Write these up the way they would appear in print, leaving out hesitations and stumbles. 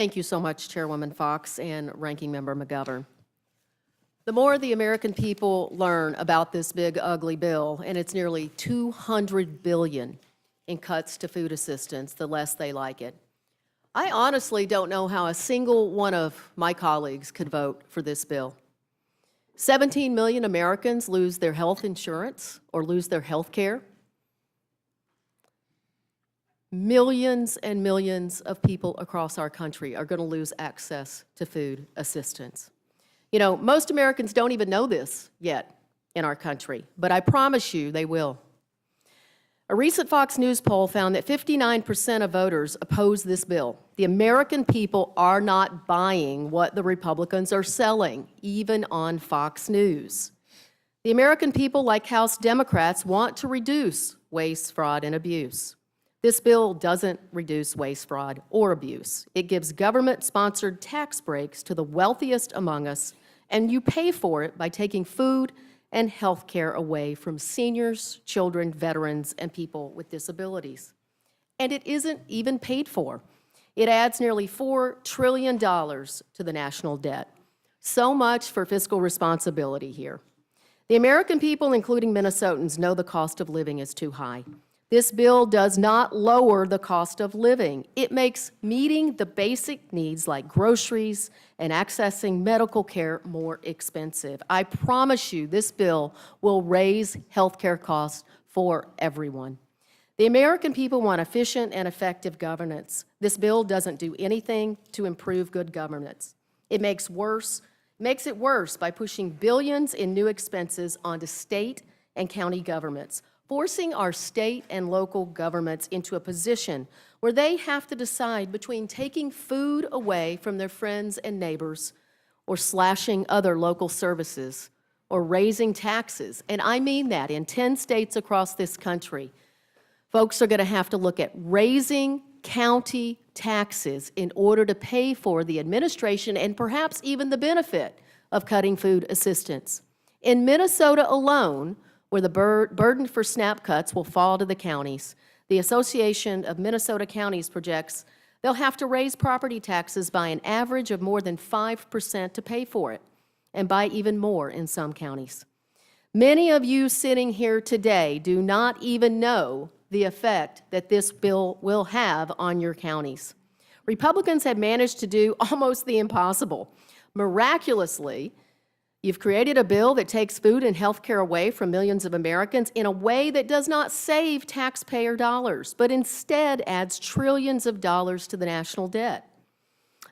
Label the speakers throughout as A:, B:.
A: Thank you so much, Chairwoman Fox and Ranking Member McGovern. The more the American people learn about this big, ugly bill, and it's nearly $200 billion in cuts to food assistance, the less they like it. I honestly don't know how a single one of my colleagues could vote for this bill. 17 million Americans lose their health insurance or lose their health care. Millions and millions of people across our country are going to lose access to food assistance. You know, most Americans don't even know this yet in our country, but I promise you they will. A recent Fox News poll found that 59% of voters oppose this bill. The American people are not buying what the Republicans are selling, even on Fox News. The American people, like House Democrats, want to reduce waste, fraud, and abuse. This bill doesn't reduce waste, fraud, or abuse. It gives government-sponsored tax breaks to the wealthiest among us, and you pay for it by taking food and health care away from seniors, children, veterans, and people with disabilities. And it isn't even paid for. It adds nearly $4 trillion to the national debt. So much for fiscal responsibility here. The American people, including Minnesotans, know the cost of living is too high. This bill does not lower the cost of living. It makes meeting the basic needs like groceries and accessing medical care more expensive. I promise you this bill will raise health care costs for everyone. The American people want efficient and effective governance. This bill doesn't do anything to improve good governance. It makes it worse by pushing billions in new expenses onto state and county governments, forcing our state and local governments into a position where they have to decide between taking food away from their friends and neighbors or slashing other local services or raising taxes. And I mean that in 10 states across this country. Folks are going to have to look at raising county taxes in order to pay for the administration and perhaps even the benefit of cutting food assistance. In Minnesota alone, where the burden for SNAP cuts will fall to the counties, the Association of Minnesota Counties projects they'll have to raise property taxes by an average of more than 5% to pay for it, and by even more in some counties. Many of you sitting here today do not even know the effect that this bill will have on your counties. Republicans have managed to do almost the impossible. Miraculously, you've created a bill that takes food and health care away from millions of Americans in a way that does not save taxpayer dollars, but instead adds trillions of dollars to the national debt.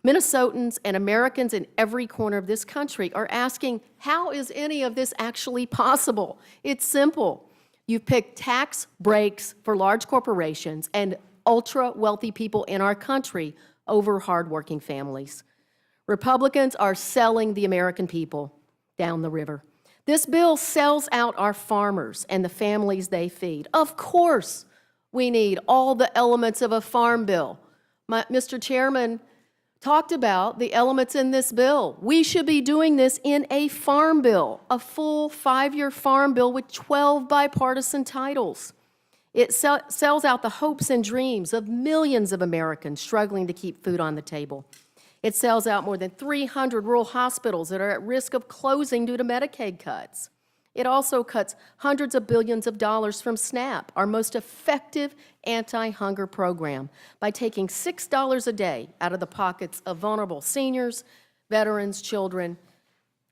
A: Minnesotans and Americans in every corner of this country are asking, how is any of this actually possible? It's simple. You've picked tax breaks for large corporations and ultra-wealthy people in our country over hardworking families. Republicans are selling the American people down the river. This bill sells out our farmers and the families they feed. Of course, we need all the elements of a farm bill. Mr. Chairman talked about the elements in this bill. We should be doing this in a farm bill, a full 5-year farm bill with 12 bipartisan titles. It sells out the hopes and dreams of millions of Americans struggling to keep food on the table. It sells out more than 300 rural hospitals that are at risk of closing due to Medicaid cuts. It also cuts hundreds of billions of dollars from SNAP, our most effective anti-hunger program, by taking $6 a day out of the pockets of vulnerable seniors, veterans, children,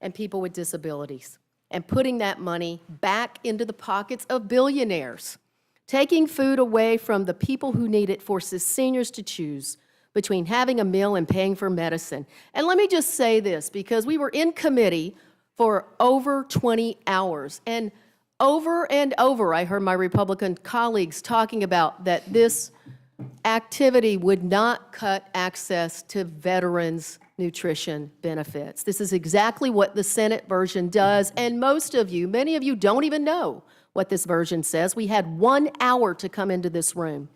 A: and people with disabilities, and putting that money back into the pockets of billionaires. Taking food away from the people who need it forces seniors to choose between having a meal and paying for medicine. And let me just say this, because we were in committee for over 20 hours, and over I heard my Republican colleagues talking about that this activity would not cut access to veterans' nutrition benefits. This is exactly what the Senate version does, and many of you don't even know what this version says. We had 1 hour to come into this room.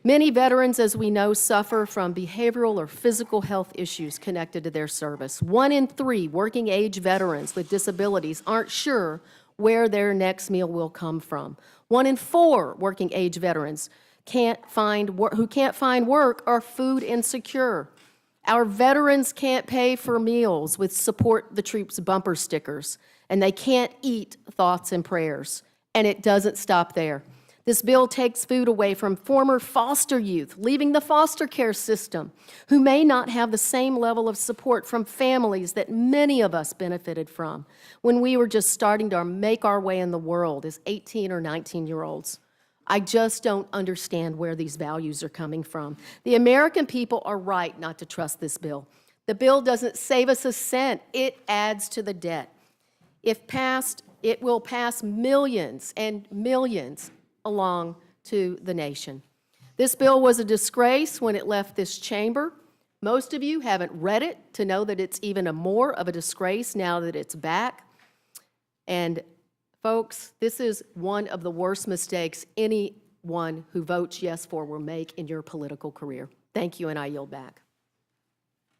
A: Many veterans, as we know, suffer from behavioral or physical health issues connected to their service. 1 in 3 working-age veterans with disabilities aren't sure where their next meal will come from. 1 in 4 working-age veterans who can't find work are food insecure. Our veterans can't pay for meals with Support the Troops bumper stickers, and they can't eat thoughts and prayers. And it doesn't stop there. This bill takes food away from former foster youth, leaving the foster care system, who may not have the same level of support from families that many of us benefited from when we were just starting to make our way in the world as 18 or 19-year-olds. I just don't understand where these values are coming from. The American people are right not to trust this bill. The bill doesn't save us a cent. It adds to the debt. If passed, it will pass millions and millions along to the nation. This bill was a disgrace when it left this chamber. Most of you haven't read it to know that it's even more of a disgrace now that it's back. And folks, this is one of the worst mistakes anyone who votes yes for will make in your political career. Thank you, and I yield back.